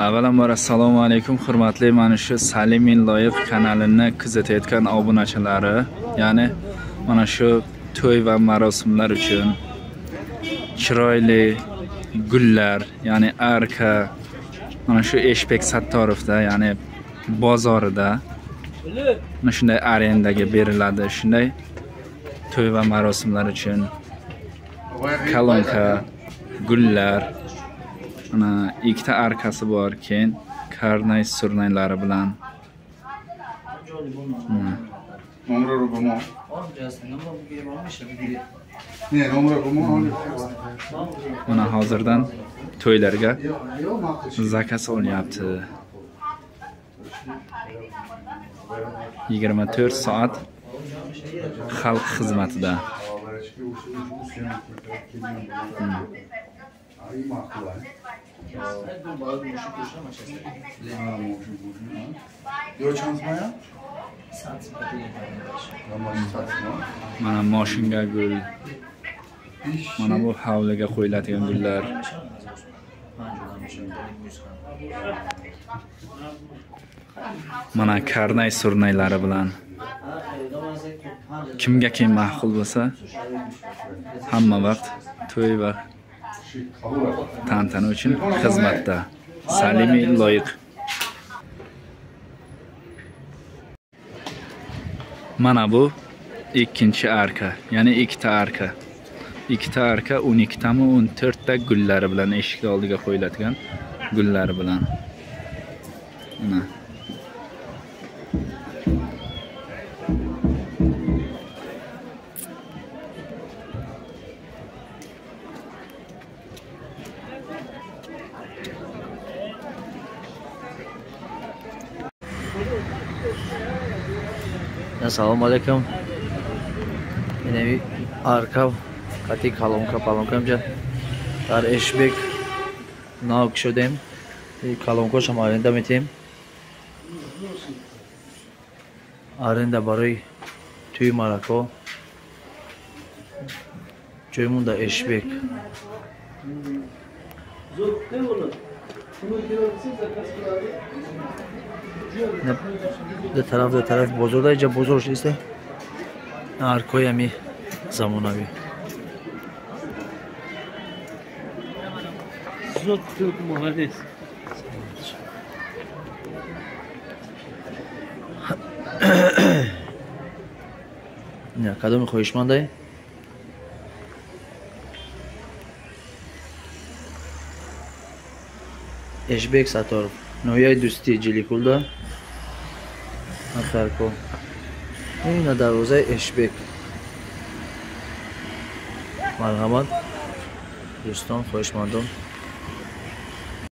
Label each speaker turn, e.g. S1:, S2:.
S1: Avvalambor assalomu alaykum hurmatli mana shu Salimin Loyiq kanalini kuzatayotgan obunachilari, ya'ni mana shu to'y va marosimlar uchun chiroyli gullar, ya'ni arka mana shu Eshbek Sattorovda, ya'ni bozorida mana shunday arendaga beriladi. Shunday to'y va marosimlar uchun kolonka, gullar, mana ikkita arkasi bor, keyin karnay surnaylari bilan. Mana hozirdan to'ylarga zakaz olyapti. 24 soat xalq xizmatida. Mana moshinga gul, mana bu havliga qo'yiladigan gullar. Mana karnay surnaylari bilan. Kimga kim ma'qul bo'lsa, hamma vaqt to'y va tantana uchun xizmatda. Salimin Loyiq. Mana bu ikkinchi arka, ya'ni ikkita arka. Ikkita arka 12 tami 14 ta gullari bilan, eshik oldiga qo'yiladigan gullari bilan. Mana
S2: Assalomu alaykum. Yine bir arka kati kalonka amca. Dar Eshbek navk şudayım. Kalonka şam arenda miteyim. Arenda baroy tüy marako. Joymunda Eshbek. De taraf bozorda iyice bozor işte. Arkoya mi zamonaviy.
S3: Zot Türk молодец.
S2: Ne kadar mı hoşmandayım? Eshbek Sattorov. Noyay do'sti Jilikulda. Atarko. Ina darvozay Eshbek. Marhamat. Do'ston, xo'shmandon.